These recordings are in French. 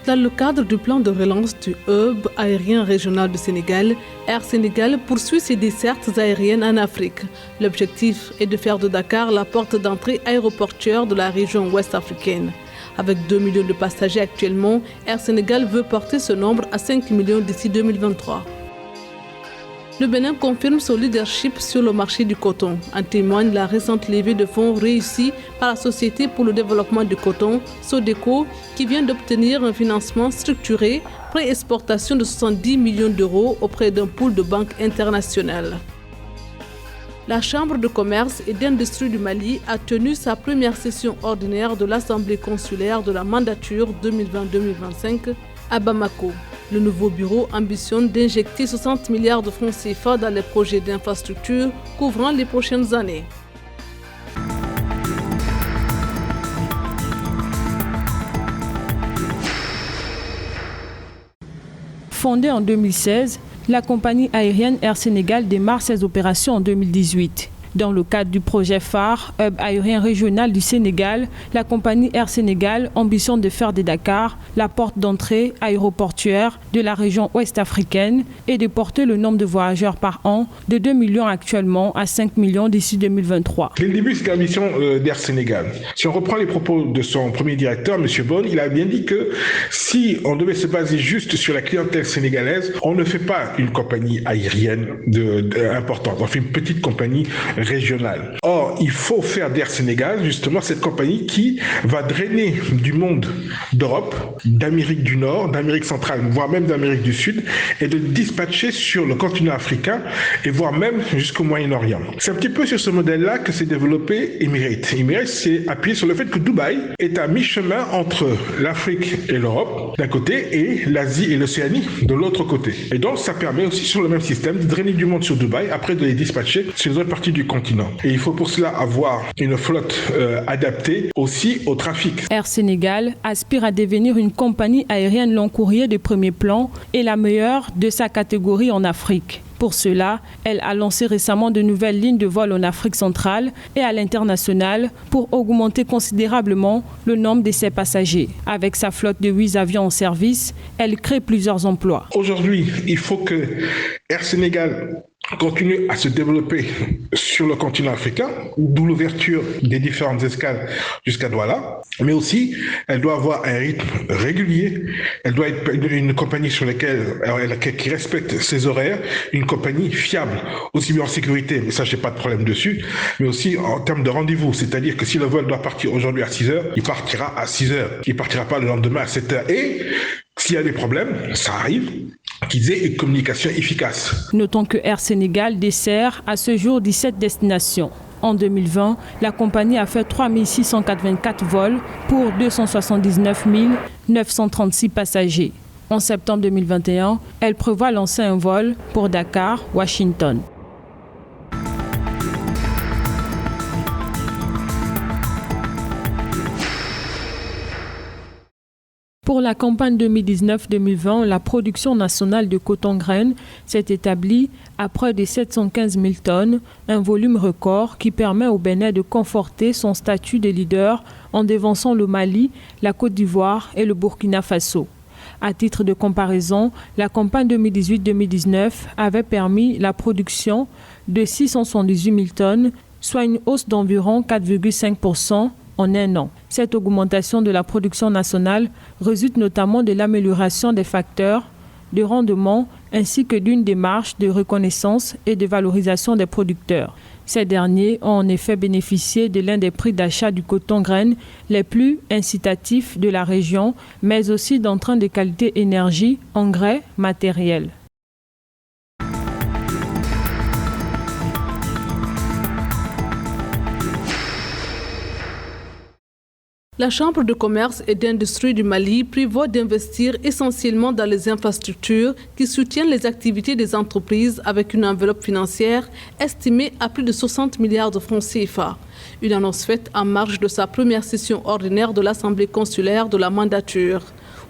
Dans le cadre du plan de relance du hub aérien régional du Sénégal, Air Sénégal poursuit ses dessertes aériennes en Afrique. L'objectif est de faire de Dakar la porte d'entrée aéroportuaire de la région ouest africaine. Avec 2 millions de passagers actuellement, Air Sénégal veut porter ce nombre à 5 millions d'ici 2023. Le Bénin confirme son leadership sur le marché du coton. En témoigne la récente levée de fonds réussie par la Société pour le développement du coton, SODECO, qui vient d'obtenir un financement structuré pré-exportation de 70 millions d'euros auprès d'un pool de banques internationales. La Chambre de commerce et d'industrie du Mali a tenu sa première session ordinaire de l'Assemblée consulaire de la mandature 2020-2025 à Bamako. Le nouveau bureau ambitionne d'injecter 60 milliards de francs CFA dans les projets d'infrastructure couvrant les prochaines années. Fondée en 2016, la compagnie aérienne Air Sénégal démarre ses opérations en 2018. Dans le cadre du projet phare Hub aérien régional du Sénégal, la compagnie Air Sénégal ambitionne de faire de Dakar la porte d'entrée aéroportuaire de la région ouest africaine et de porter le nombre de voyageurs par an de 2 millions actuellement à 5 millions d'ici 2023. Dès le début, c'était la mission d'Air Sénégal. Si on reprend les propos de son premier directeur, M. Bonne, il a bien dit que si on devait se baser juste sur la clientèle sénégalaise, on ne fait pas une compagnie aérienne importante, on fait une petite compagnie régionale. Or, il faut faire d'Air Sénégal justement cette compagnie qui va drainer du monde d'Europe, d'Amérique du Nord, d'Amérique centrale, voire même d'Amérique du Sud, et de dispatcher sur le continent africain et voire même jusqu'au Moyen-Orient. C'est un petit peu sur ce modèle-là que s'est développé Emirates. Emirates s'est appuyé sur le fait que Dubaï est à mi-chemin entre l'Afrique et l'Europe d'un côté et l'Asie et l'Océanie de l'autre côté. Et donc, ça permet aussi sur le même système de drainer du monde sur Dubaï, après de les dispatcher sur les autres parties du continent. Et il faut pour cela avoir une flotte adaptée aussi au trafic. Air Sénégal aspire à devenir une compagnie aérienne long courrier de premier plan et la meilleure de sa catégorie en Afrique. Pour cela, elle a lancé récemment de nouvelles lignes de vol en Afrique centrale et à l'international pour augmenter considérablement le nombre de ses passagers. Avec sa flotte de 8 avions en service, elle crée plusieurs emplois. Aujourd'hui, il faut que Air Sénégal continue à se développer sur le continent africain, d'où l'ouverture des différentes escales jusqu'à Douala, mais aussi elle doit avoir un rythme régulier, elle doit être une compagnie sur laquelle qui respecte ses horaires, une compagnie fiable, aussi bien en sécurité, mais ça j'ai pas de problème dessus, mais aussi en termes de rendez-vous, c'est-à-dire que si le vol doit partir aujourd'hui à 6h, il partira à 6h, il partira pas le lendemain à 7h, et s'il y a des problèmes, ça arrive, qu'ils aient une communication efficace. Notons que Air Sénégal dessert à ce jour 17 destinations. En 2020, la compagnie a fait 3 684 vols pour 279 936 passagers. En septembre 2021, elle prévoit lancer un vol pour Dakar, Washington. Pour la campagne 2019-2020, la production nationale de coton-graines s'est établie à près de 715 000 tonnes, un volume record qui permet au Bénin de conforter son statut de leader en devançant le Mali, la Côte d'Ivoire et le Burkina Faso. À titre de comparaison, la campagne 2018-2019 avait permis la production de 678 000 tonnes, soit une hausse d'environ 4,5% en un an. Cette augmentation de la production nationale résulte notamment de l'amélioration des facteurs de rendement ainsi que d'une démarche de reconnaissance et de valorisation des producteurs. Ces derniers ont en effet bénéficié de l'un des prix d'achat du coton-graine les plus incitatifs de la région, mais aussi d'entrain de qualité énergie, engrais, matériel. La Chambre de commerce et d'industrie du Mali prévoit d'investir essentiellement dans les infrastructures qui soutiennent les activités des entreprises avec une enveloppe financière estimée à plus de 60 milliards de francs CFA. Une annonce faite en marge de sa première session ordinaire de l'Assemblée consulaire de la mandature.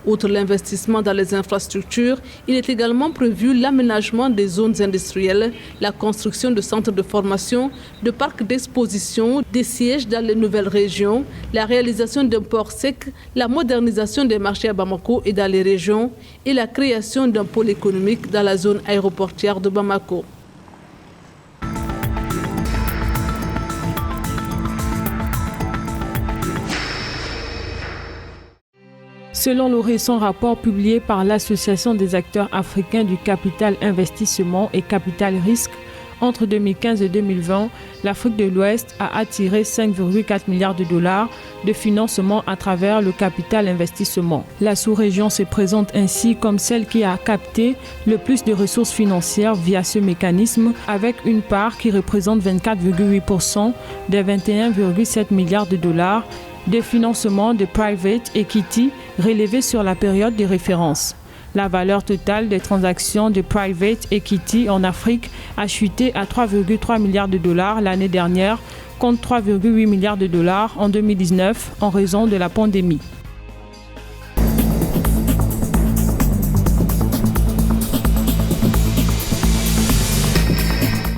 Outre l'investissement dans les infrastructures, il est également prévu l'aménagement des zones industrielles, la construction de centres de formation, de parcs d'exposition, des sièges dans les nouvelles régions, la réalisation d'un port sec, la modernisation des marchés à Bamako et dans les régions et la création d'un pôle économique dans la zone aéroportuaire de Bamako. Selon le récent rapport publié par l'Association des acteurs africains du capital investissement et capital risque, entre 2015 et 2020, l'Afrique de l'Ouest a attiré 5,4 milliards de dollars de financement à travers le capital investissement. La sous-région se présente ainsi comme celle qui a capté le plus de ressources financières via ce mécanisme, avec une part qui représente 24,8% des 21,7 milliards de dollars de financement de private equity relevés sur la période de référence. La valeur totale des transactions de private equity en Afrique a chuté à 3,3 milliards de dollars l'année dernière, contre 3,8 milliards de dollars en 2019 en raison de la pandémie.